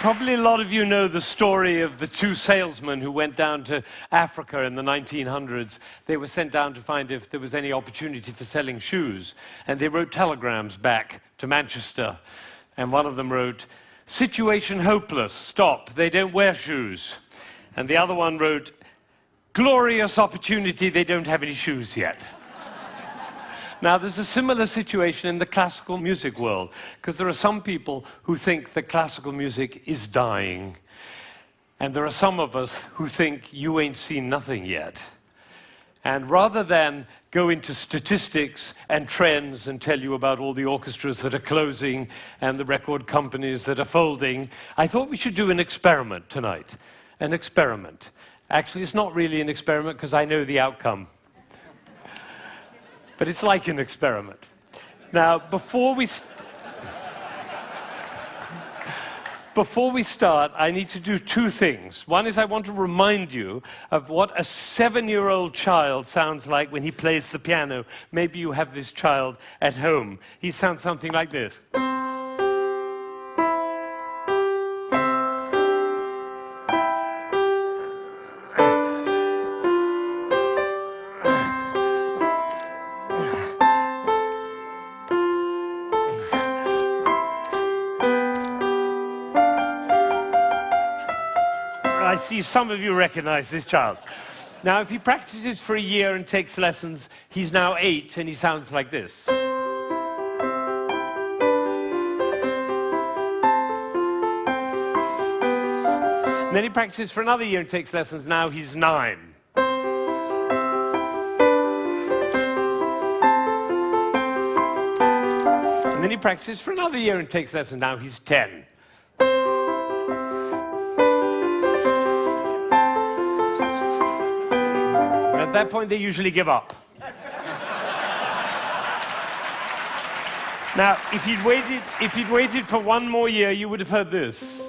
Probably a lot of you know the story of the two salesmen who went down to Africa in the 1900s. They were sent down to find if there was any opportunity for selling shoes. And they wrote telegrams back to Manchester. And one of them wrote, "Situation hopeless, stop, they don't wear shoes." And the other one wrote, "Glorious opportunity, they don't have any shoes yet." Now, there's a similar situation in the classical music world, because there are some people who think that classical music is dying, and there are some of us who think you ain't seen nothing yet. And rather than go into statistics and trends and tell you about all the orchestras that are closing and the record companies that are folding, I thought we should do an experiment tonight. An experiment. Actually, it's not really an experiment because I know the outcome. But it's like an experiment. Now, before we start, I need to do two things. One is I want to remind you of what a 7-year-old child sounds like when he plays the piano. Maybe you have this child at home. He sounds something like this. I see some of you recognize this child. Now, if he practices for a year and takes lessons, he's now 8 and he sounds like this. And then he practices for another year and takes lessons, now he's 9. And then he practices for another year and takes lessons, now he's 10. At that point, they usually give up. Now, if he'd waited for one more year, you would have heard this.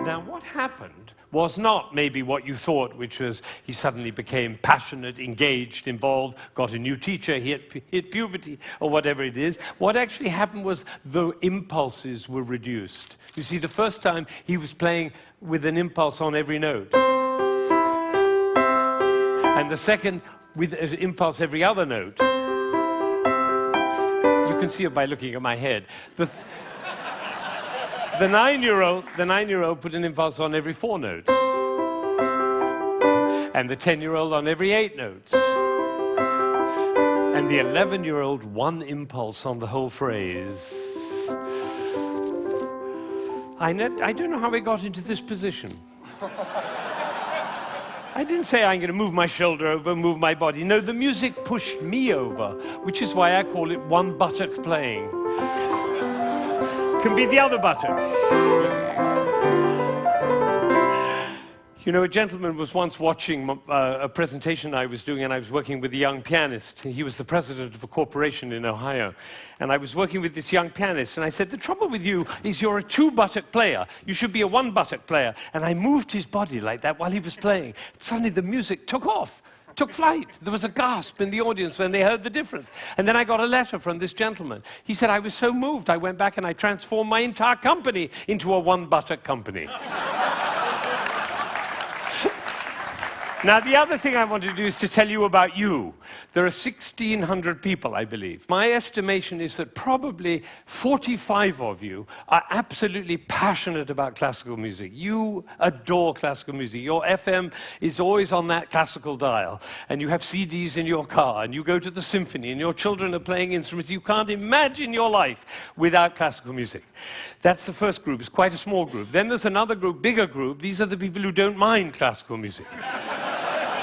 Now, what happened was not maybe what you thought, which was he suddenly became passionate, engaged, involved, got a new teacher, he hit puberty, or whatever it is. What actually happened was the impulses were reduced. You see, the first time he was playing with an impulse on every note. And the second, with an impulse every other note. You can see it by looking at my head. The 9-year-old put an impulse on every 4 notes. And the 10-year-old on every 8 notes. And the 11-year-old, one impulse on the whole phrase. I don't know how we got into this position. I didn't say I'm going to move my shoulder over, move my body. No, the music pushed me over, which is why I call it one buttock playing. Can be the other buttock. You know, a gentleman was once watching a presentation I was doing, and I was working with a young pianist. He was the president of a corporation in Ohio. And I was working with this young pianist, and I said, the trouble with you is you're a 2-buttock player. You should be a 1-buttock player. And I moved his body like that while he was playing. Suddenly the music took off. Took flight. There was a gasp in the audience when they heard the difference. And then I got a letter from this gentleman. He said, I was so moved, I went back and I transformed my entire company into a 1-buttock company. Now, the other thing I want to do is to tell you about you. There are 1,600 people, I believe. My estimation is that probably 45 of you are absolutely passionate about classical music. You adore classical music. Your FM is always on that classical dial. And you have CDs in your car, and you go to the symphony, and your children are playing instruments. You can't imagine your life without classical music. That's the first group. It's quite a small group. Then there's another group, bigger group. These are the people who don't mind classical music.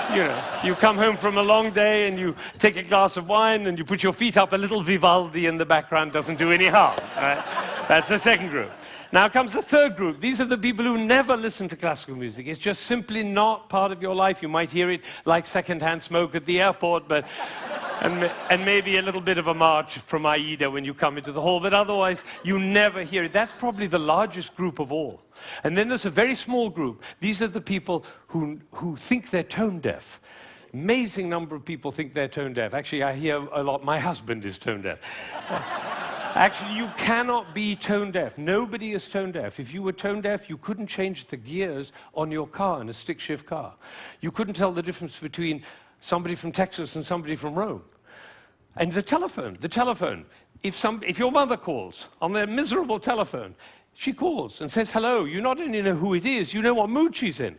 You know, you come home from a long day and you take a glass of wine and you put your feet up, a little Vivaldi in the background doesn't do any harm. Right? That's the second group. Now comes the third group. These are the people who never listen to classical music. It's just simply not part of your life. You might hear it like secondhand smoke at the airport, but and maybe a little bit of a march from Aida when you come into the hall, but otherwise you never hear it. That's probably the largest group of all. And then there's a very small group. These are the people who think they're tone deaf. Amazing number of people think they're tone deaf. Actually, I hear a lot, my husband is tone deaf. Actually, you cannot be tone deaf. Nobody is tone deaf. If you were tone deaf, you couldn't change the gears on your car in a stick-shift car. You couldn't tell the difference between somebody from Texas and somebody from Rome. And the telephone. If your mother calls on their miserable telephone, she calls and says hello. You not only know who it is, you know what mood she's in.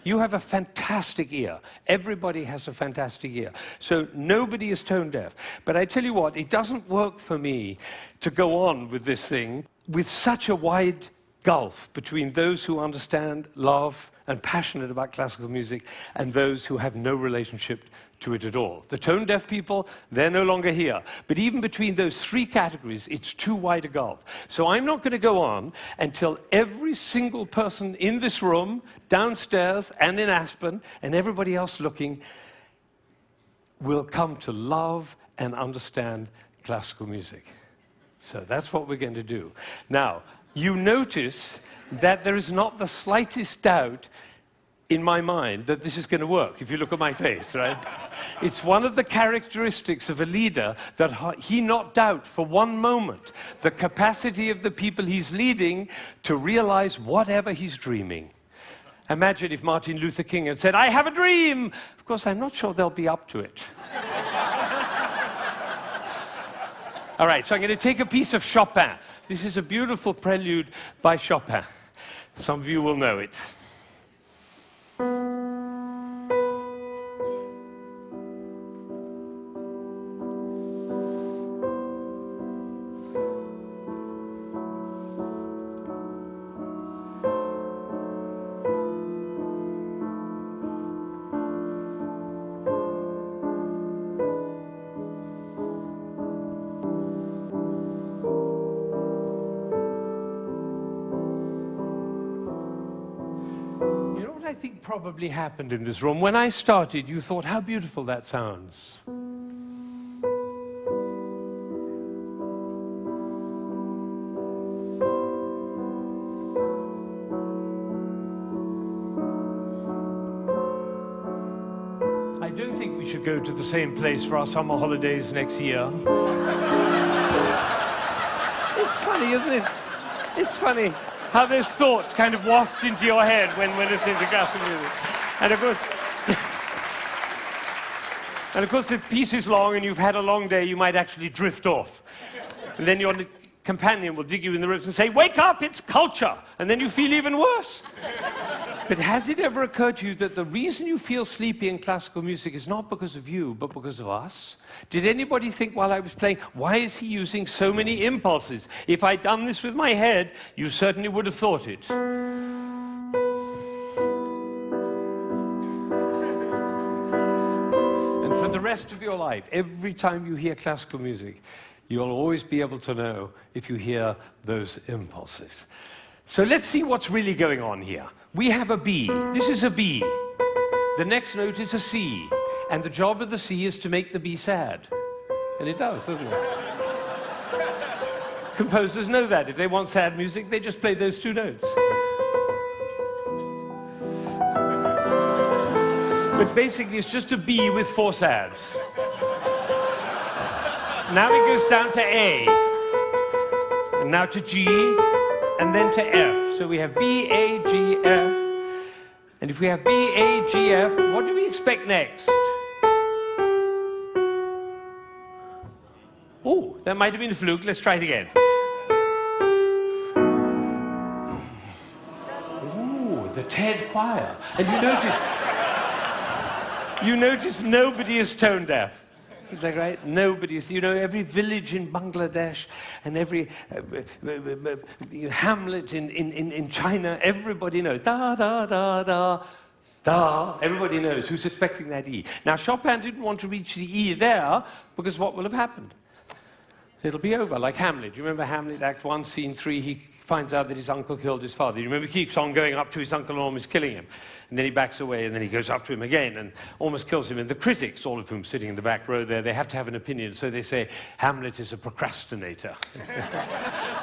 You have a fantastic ear. Everybody has a fantastic ear. So nobody is tone deaf. But I tell you what, it doesn't work for me to go on with this thing with such a wide gulf between those who understand, love, and passionate about classical music and those who have no relationship to it at all. The tone-deaf people, they're no longer here. But even between those three categories, it's too wide a gulf. So I'm not going to go on until every single person in this room, downstairs and in Aspen, and everybody else looking, will come to love and understand classical music. So that's what we're going to do. Now, you notice that there is not the slightest doubt in my mind that this is going to work, if you look at my face, right? It's one of the characteristics of a leader that he not doubt for one moment the capacity of the people he's leading to realize whatever he's dreaming. Imagine if Martin Luther King had said, "I have a dream." Of course, I'm not sure they'll be up to it. All right, so I'm going to take a piece of Chopin. This is a beautiful prelude by Chopin. Some of you will know it. I think probably happened in this room. When I started, you thought, how beautiful that sounds. I don't think we should go to the same place for our summer holidays next year. It's funny, isn't it? It's funny how those thoughts kind of waft into your head when we're listening to classical music. And of course, if the piece is long and you've had a long day, you might actually drift off. And then your companion will dig you in the ribs and say, "Wake up, it's culture!" And then you feel even worse. But has it ever occurred to you that the reason you feel sleepy in classical music is not because of you, but because of us? Did anybody think while I was playing, why is he using so many impulses? If I'd done this with my head, you certainly would have thought it. And for the rest of your life, every time you hear classical music, you'll always be able to know if you hear those impulses. So let's see what's really going on here. We have a B. This is a B. The next note is a C. And the job of the C is to make the B sad. And it does, doesn't it? Composers know that. If they want sad music, they just play those two notes. But basically, it's just a B with four sads. Now it goes down to A. And now to G. And then to F. So we have B, A, G, F. And if we have B, A, G, F, what do we expect next? Oh, that might have been a fluke. Let's try it again. Ooh, the Ted choir. And you notice nobody is tone deaf. Is that right? Nobody's, every village in Bangladesh and every hamlet in China, everybody knows. Da, da, da, da, da. Everybody knows who's expecting that E. Now, Chopin didn't want to reach the E there because what will have happened? It'll be over, like Hamlet. You remember Hamlet, Act 1, Scene 3? He finds out that his uncle killed his father. You remember he keeps on going up to his uncle and almost killing him. And then he backs away, and then he goes up to him again and almost kills him. And the critics, all of whom sitting in the back row there, they have to have an opinion. So they say, Hamlet is a procrastinator.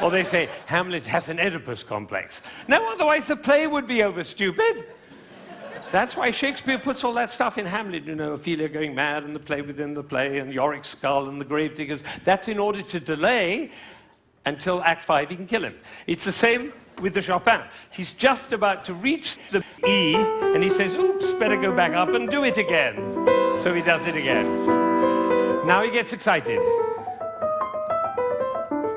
Or they say, Hamlet has an Oedipus complex. No, otherwise the play would be over, stupid. That's why Shakespeare puts all that stuff in Hamlet, you know, Ophelia going mad and the play within the play and Yorick's skull and the gravediggers. That's in order to delay until Act 5 he can kill him. It's the same with the Chopin. He's just about to reach the E and he says, oops, better go back up and do it again. So he does it again. Now he gets excited.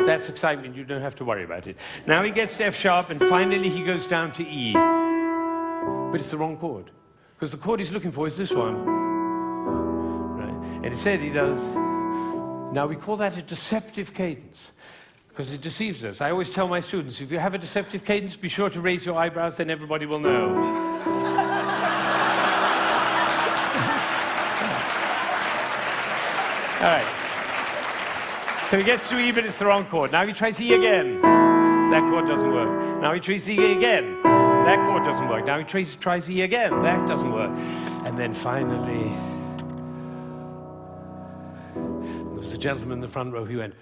That's excitement, you don't have to worry about it. Now he gets to F sharp and finally he goes down to E. But it's the wrong chord. Because the chord he's looking for is this one. Right? And instead he does. Now we call that a deceptive cadence. Because it deceives us. I always tell my students, if you have a deceptive cadence, be sure to raise your eyebrows, then everybody will know. All right. So he gets to E, but it's the wrong chord. Now he tries E again. That chord doesn't work. Now he tries E again. That chord doesn't work. Now he tries E again. That doesn't work. And then finally, there was a gentleman in the front row who went,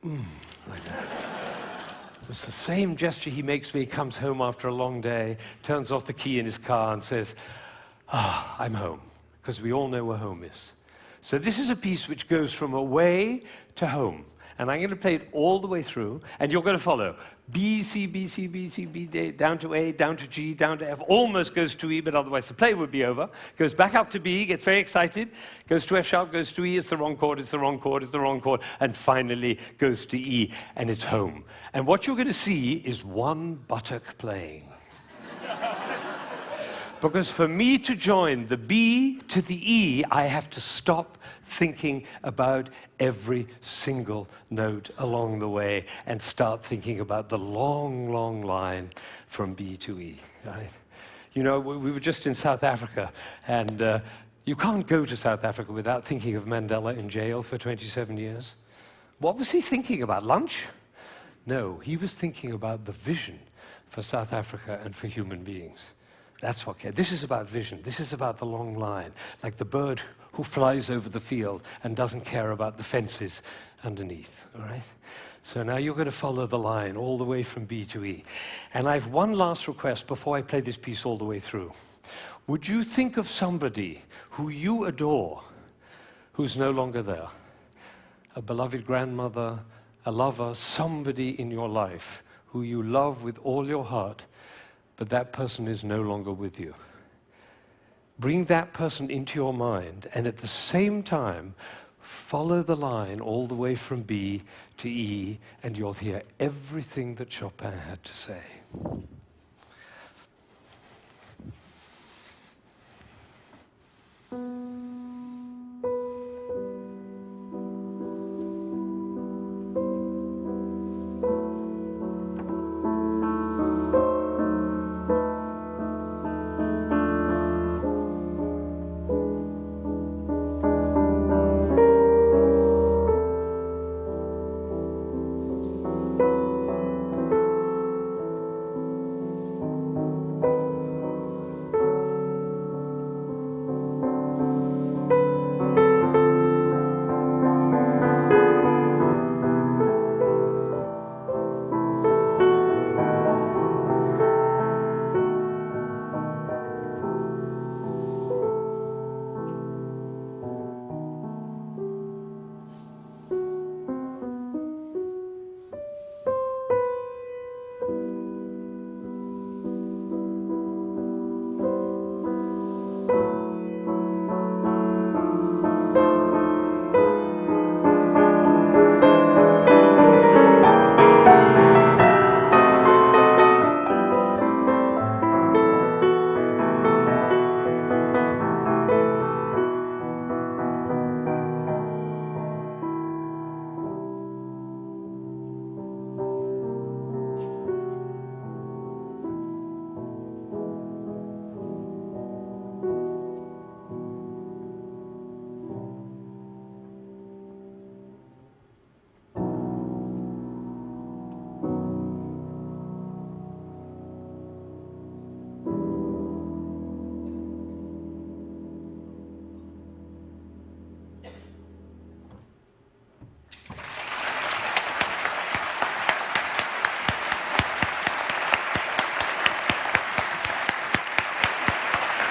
like that. It was the same gesture he makes when he comes home after a long day, turns off the key in his car and says, I'm home. Because we all know where home is. So this is a piece which goes from away to home. And I'm going to play it all the way through, and you're going to follow. B, C, B, C, B, C, B, D, down to A, down to G, down to F, almost goes to E, but otherwise the play would be over. Goes back up to B, gets very excited, goes to F sharp, goes to E, it's the wrong chord, it's the wrong chord, it's the wrong chord, and finally goes to E, and it's home. And what you're going to see is one buttock playing. Because for me to join the B to the E, I have to stop thinking about every single note along the way and start thinking about the long, long line from B to E. Right? You know, we were just in South Africa, and you can't go to South Africa without thinking of Mandela in jail for 27 years. What was he thinking about? Lunch? No, he was thinking about the vision for South Africa and for human beings. That's what cares. This is about vision. This is about the long line, like the bird who flies over the field and doesn't care about the fences underneath, all right? So now you're going to follow the line all the way from B to E. And I have one last request before I play this piece all the way through. Would you think of somebody who you adore who's no longer there? A beloved grandmother, a lover, somebody in your life who you love with all your heart, but that person is no longer with you. Bring that person into your mind, and at the same time, follow the line all the way from B to E, and you'll hear everything that Chopin had to say.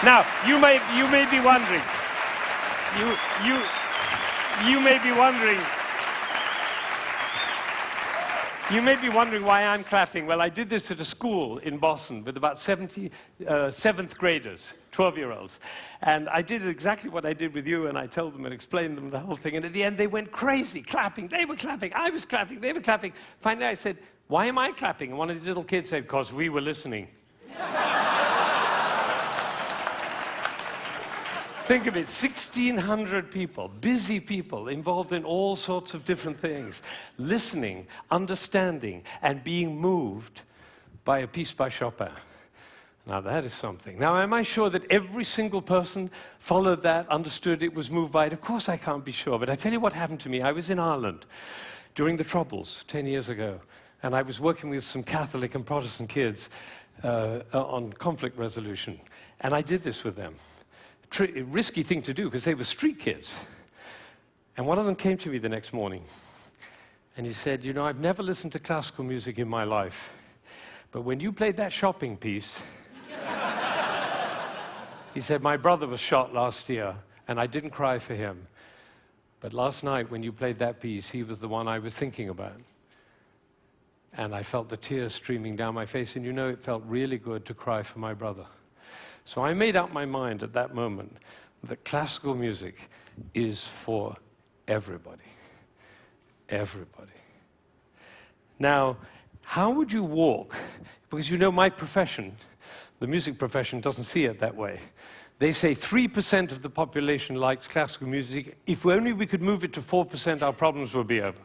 Now, you may be wondering, you may be wondering, why I'm clapping. Well, I did this at a school in Boston with about 70 seventh graders, 12-year-olds. And I did exactly what I did with you, and I told them and explained them the whole thing. And at the end, they went crazy, clapping. They were clapping, I was clapping, they were clapping. Finally, I said, why am I clapping? And one of these little kids said, because we were listening. Think of it, 1,600 people, busy people, involved in all sorts of different things, listening, understanding, and being moved by a piece by Chopin. Now, that is something. Now, am I sure that every single person followed that, understood it, was moved by it? Of course I can't be sure, but I tell you what happened to me. I was in Ireland during the Troubles 10 years ago, and I was working with some Catholic and Protestant kids on conflict resolution, and I did this with them. Risky thing to do, because they were street kids. And one of them came to me the next morning, and he said, you know, I've never listened to classical music in my life, but when you played that shopping piece, he said, my brother was shot last year, and I didn't cry for him. But last night, when you played that piece, he was the one I was thinking about. And I felt the tears streaming down my face, and you know, it felt really good to cry for my brother. So I made up my mind at that moment that classical music is for everybody. Everybody. Now, how would you walk? Because you know my profession, the music profession, doesn't see it that way. They say 3% of the population likes classical music. If only we could move it to 4%, our problems would be over.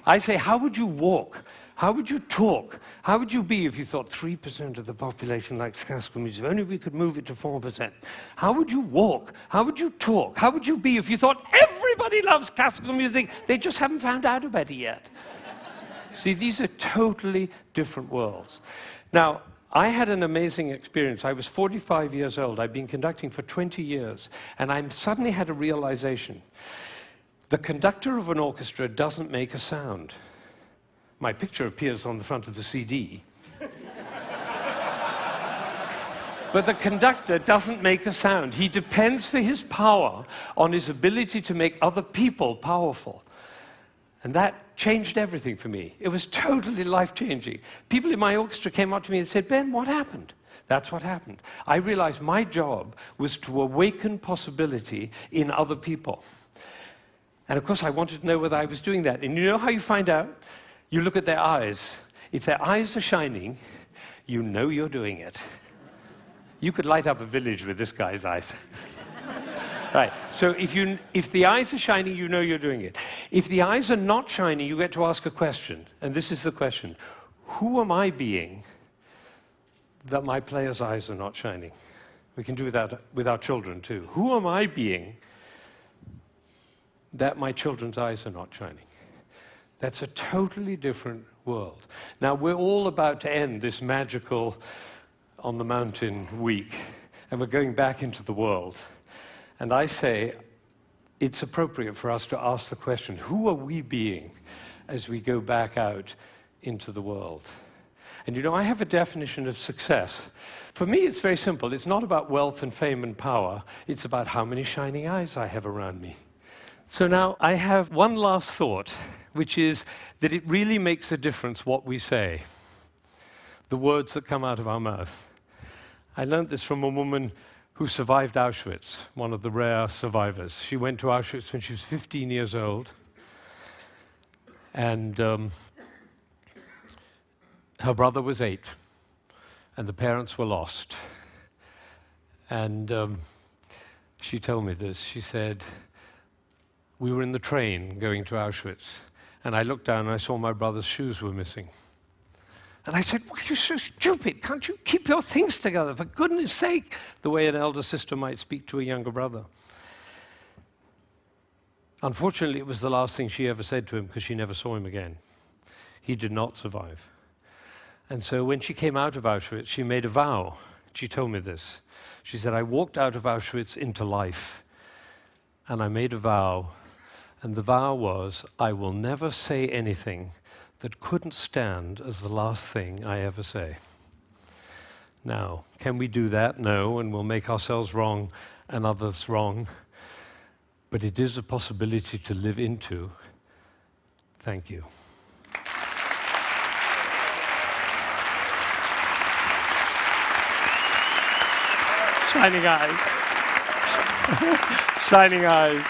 I say, how would you walk? How would you talk? How would you be if you thought 3% of the population likes classical music? If only we could move it to 4%. How would you walk? How would you talk? How would you be if you thought everybody loves classical music? They just haven't found out about it yet. See, these are totally different worlds. Now, I had an amazing experience. I was 45 years old. I'd been conducting for 20 years, and I suddenly had a realization. The conductor of an orchestra doesn't make a sound. My picture appears on the front of the CD. But the conductor doesn't make a sound. He depends for his power on his ability to make other people powerful. And that changed everything for me. It was totally life-changing. People in my orchestra came up to me and said, Ben, what happened? That's what happened. I realized my job was to awaken possibility in other people. And of course, I wanted to know whether I was doing that. And you know how you find out? You look at their eyes. If their eyes are shining, you know you're doing it. You could light up a village with this guy's eyes. Right, so if the eyes are shining, you know you're doing it. If the eyes are not shining, you get to ask a question. And this is the question. Who am I being that my player's eyes are not shining? We can do that with our children too. Who am I being that my children's eyes are not shining? That's a totally different world. Now, we're all about to end this magical on the mountain week, and we're going back into the world. And I say it's appropriate for us to ask the question, who are we being as we go back out into the world? And you know, I have a definition of success. For me, it's very simple. It's not about wealth and fame and power. It's about how many shining eyes I have around me. So now I have one last thought, which is that it really makes a difference what we say, the words that come out of our mouth. I learned this from a woman who survived Auschwitz, one of the rare survivors. She went to Auschwitz when she was 15 years old, and her brother was 8, and the parents were lost. And she told me this. She said, we were in the train going to Auschwitz, and I looked down and I saw my brother's shoes were missing. And I said, why are you so stupid? Can't you keep your things together, for goodness sake? The way an elder sister might speak to a younger brother. Unfortunately, it was the last thing she ever said to him, because she never saw him again. He did not survive. And so when she came out of Auschwitz, she made a vow. She told me this. She said, I walked out of Auschwitz into life, and I made a vow, and the vow was, I will never say anything that couldn't stand as the last thing I ever say. Now, can we do that? No, and we'll make ourselves wrong and others wrong. But it is a possibility to live into. Thank you. Shining eyes. Shining eyes.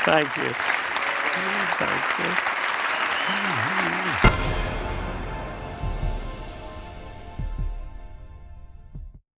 Thank you. Thank you.